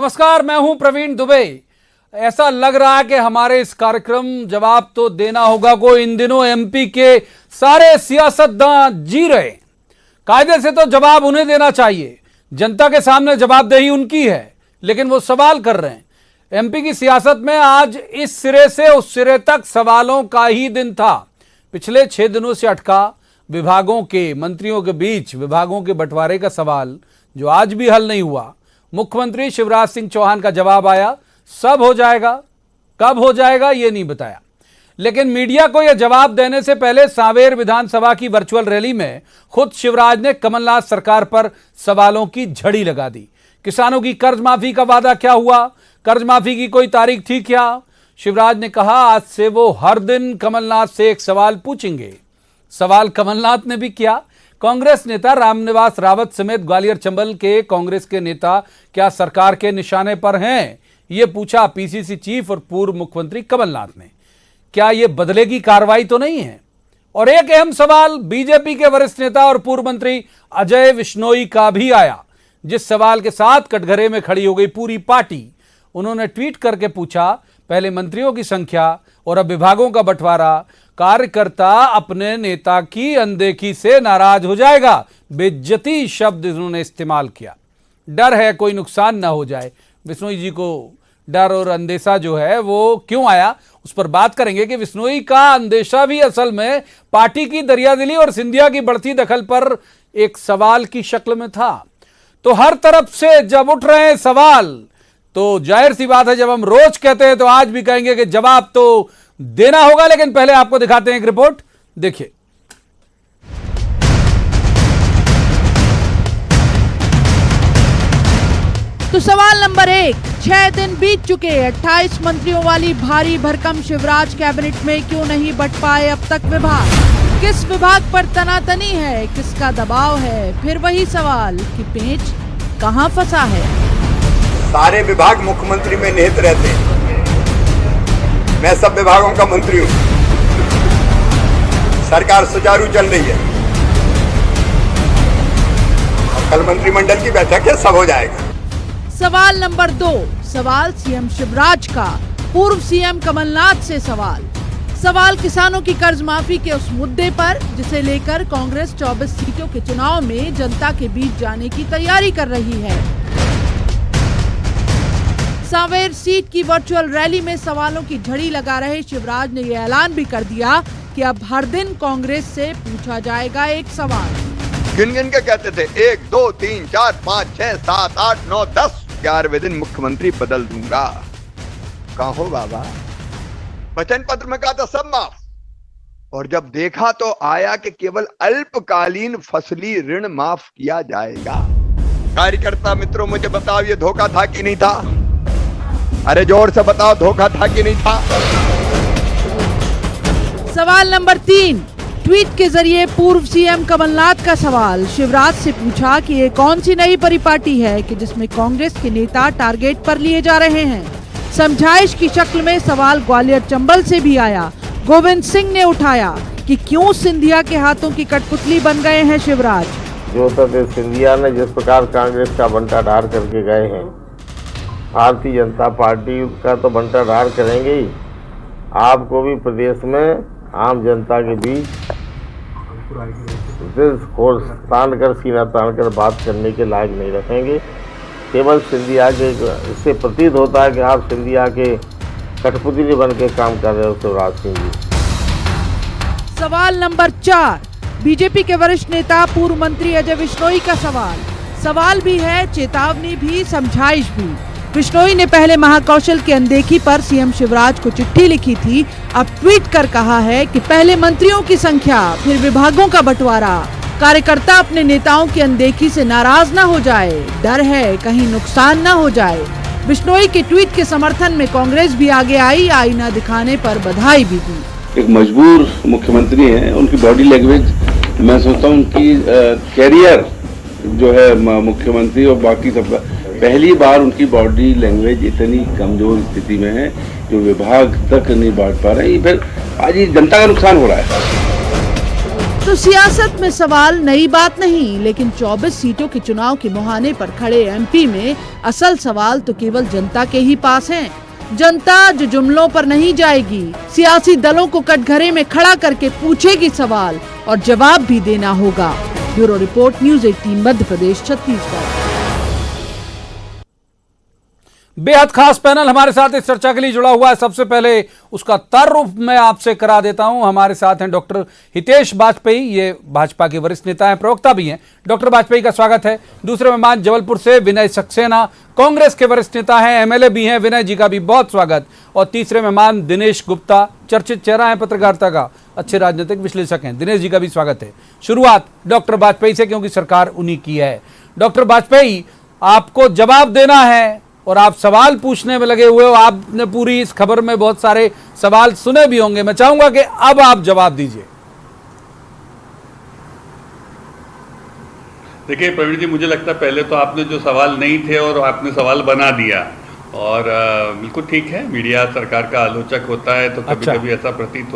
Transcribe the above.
नमस्कार, मैं हूं प्रवीण दुबे। ऐसा लग रहा है कि हमारे इस कार्यक्रम जवाब तो देना होगा को इन दिनों एमपी के सारे सियासतदान जी रहे। कायदे से तो जवाब उन्हें देना चाहिए, जनता के सामने जवाबदेही उनकी है, लेकिन वो सवाल कर रहे हैं। एमपी की सियासत में आज इस सिरे से उस सिरे तक सवालों का ही दिन था। पिछले 6 दिनों से अटका विभागों के मंत्रियों के बीच विभागों के बंटवारे का सवाल, जो आज भी हल नहीं हुआ। मुख्यमंत्री शिवराज सिंह चौहान का जवाब आया, सब हो जाएगा। कब हो जाएगा ये नहीं बताया, लेकिन मीडिया को यह जवाब देने से पहले सांवेर विधानसभा की वर्चुअल रैली में खुद शिवराज ने कमलनाथ सरकार पर सवालों की झड़ी लगा दी। किसानों की कर्ज माफी का वादा क्या हुआ? कर्ज माफी की कोई तारीख थी क्या? शिवराज ने कहा आज से वो हर दिन कमलनाथ से एक सवाल पूछेंगे। सवाल कमलनाथ ने भी किया। कांग्रेस नेता रामनिवास रावत समेत ग्वालियर चंबल के कांग्रेस के नेता क्या सरकार के निशाने पर हैं? ये पूछा पीसीसी चीफ और पूर्व मुख्यमंत्री कमलनाथ ने। क्या ये बदले की कार्रवाई तो नहीं है? और एक अहम सवाल बीजेपी के वरिष्ठ नेता और पूर्व मंत्री अजय विश्नोई का भी आया, जिस सवाल के साथ कटघरे में खड़ी हो गई पूरी पार्टी। उन्होंने ट्वीट करके पूछा, पहले मंत्रियों की संख्या और अब विभागों का बंटवारा, कार्यकर्ता अपने नेता की अनदेखी से नाराज हो जाएगा। बेइज्जती शब्द उन्होंने इस्तेमाल किया। डर है कोई नुकसान ना हो जाए। विश्नोई जी को डर और अंदेशा जो है वो क्यों आया, उस पर बात करेंगे कि विश्नोई का अंदेशा भी असल में पार्टी की दरियादिली और सिंधिया की बढ़ती दखल पर एक सवाल की शक्ल में था। तो हर तरफ से जब उठ रहे हैं सवाल, तो जाहिर सी बात है जब हम रोज कहते हैं तो आज भी कहेंगे कि जवाब तो देना होगा। लेकिन पहले आपको दिखाते हैं एक रिपोर्ट, देखिए। तो सवाल नंबर 1, 6 दिन बीत चुके, 28 मंत्रियों वाली भारी भरकम शिवराज कैबिनेट में क्यों नहीं बंट पाए अब तक विभाग? किस विभाग पर तनातनी है, किसका दबाव है? फिर वही सवाल कि पेंच कहां फंसा है? सारे विभाग मुख्यमंत्री में निहित रहते हैं। मैं सब विभागों का मंत्री हूं। सरकार सुचारू चल रही है और कल मंत्रिमंडल की बैठक है, सब हो जाएगा। सवाल नंबर 2, सवाल सीएम शिवराज का पूर्व सीएम कमलनाथ से सवाल किसानों की कर्ज माफी के उस मुद्दे पर जिसे लेकर कांग्रेस 24 सीटों के चुनाव में जनता के बीच जाने की तैयारी कर रही है। सांवेर सीट की वर्चुअल रैली में सवालों की झड़ी लगा रहे शिवराज ने यह ऐलान भी कर दिया कि अब हर दिन कांग्रेस से पूछा जाएगा एक सवाल। गिन गिन के कहते थे 1 2 3 4 5 6 7 8 9 10, 11वें दिन मुख्यमंत्री बदल दूंगा। कहाँ हो बाबा? वचन पत्र में कहा था सब माफ, और जब देखा तो आया कि केवल अल्पकालीन फसली ऋण माफ किया जाएगा। कार्यकर्ता मित्रों मुझे बताओ, ये धोखा था कि नहीं था? अरे जोर से बताओ, धोखा था कि नहीं था? सवाल नंबर 3, ट्वीट के जरिए पूर्व सीएम कमलनाथ का सवाल। शिवराज से पूछा कि ये कौन सी नई परिपाटी है कि जिसमें कांग्रेस के नेता टारगेट पर लिए जा रहे हैं। समझाइश की शक्ल में सवाल ग्वालियर चंबल से भी आया। गोविंद सिंह ने उठाया कि क्यों सिंधिया के हाथों की कठपुतली बन गए हैं शिवराज। जो सत्य सिंधिया ने जिस प्रकार कांग्रेस का बंटाढार करके गए हैं, भारतीय जनता पार्टी का तो बंटाढार करेंगे ही। आपको भी प्रदेश में आम जनता के बीच तान कर सीना तान कर बात करने के लायक नहीं रखेंगे। केवल सिंधिया के, इससे प्रतीत होता है कि आप सिंधिया के कठपुतली बन के काम कर रहे हो शिवराज सिंह जी। सवाल नंबर 4, बीजेपी के वरिष्ठ नेता पूर्व मंत्री अजय विश्नोई का सवाल भी है, चेतावनी भी, समझाइश भी। विश्नोई ने पहले महाकौशल की अनदेखी पर सीएम शिवराज को चिट्ठी लिखी थी। अब ट्वीट कर कहा है कि पहले मंत्रियों की संख्या, फिर विभागों का बंटवारा, कार्यकर्ता अपने नेताओं की अनदेखी से नाराज न हो जाए, डर है कहीं नुकसान न हो जाए। विश्नोई के ट्वीट के समर्थन में कांग्रेस भी आगे आई, आईना दिखाने पर बधाई भी दी। एक मजबूर मुख्यमंत्री हैं, उनकी बॉडी लैंग्वेज, मैं सोचता हूँ उनकी कैरियर जो है मुख्यमंत्री और बाकी सब, पहली बार उनकी बॉडी लैंग्वेज इतनी कमजोर स्थिति में है जो विभाग तक नहीं बांट पा रहे हैं। फिर आज ये जनता का नुकसान हो रहा है। तो सियासत में सवाल नई बात नहीं, लेकिन 24 सीटों के चुनाव के मुहाने पर खड़े एमपी में असल सवाल तो केवल जनता के ही पास हैं। जनता जो जुमलों पर नहीं जाएगी, सियासी दलों को कटघरे में खड़ा करके पूछेगी सवाल और जवाब भी देना होगा। Bureau report, news 18 Madhya Pradesh, Chhattisgarh. बेहद खास पैनल हमारे साथ इस चर्चा के लिए जुड़ा हुआ है। सबसे पहले उसका तारुफ मैं आपसे करा देता हूं। हमारे साथ हैं डॉक्टर हितेश वाजपेयी, ये भाजपा के वरिष्ठ नेता हैं, प्रवक्ता भी हैं। डॉक्टर वाजपेयी का स्वागत है। दूसरे मेहमान जबलपुर से विनय सक्सेना, कांग्रेस के वरिष्ठ नेता हैं, एमएलए भी हैं। विनय जी का भी बहुत स्वागत। और तीसरे मेहमान दिनेश गुप्ता, चर्चित चेहरा है पत्रकारिता का, अच्छे राजनीतिक विश्लेषक हैं। दिनेश जी का भी स्वागत है। शुरुआत डॉक्टर वाजपेयी से, क्योंकि सरकार उन्हीं की है। डॉक्टर वाजपेयी, आपको जवाब देना है और आप सवाल पूछने में लगे हुए हो। आपने पूरी इस खबर में बहुत सारे सवाल सुने भी होंगे। मैं चाहूंगा कि अब आप जवाब दीजिए। देखिए प्रवीण जी, मुझे लगता है पहले तो आपने जो सवाल नहीं थे और आपने सवाल बना दिया, और बिल्कुल ठीक है, मीडिया सरकार का आलोचक होता है तो कभी कभी ऐसा प्रतीत होता है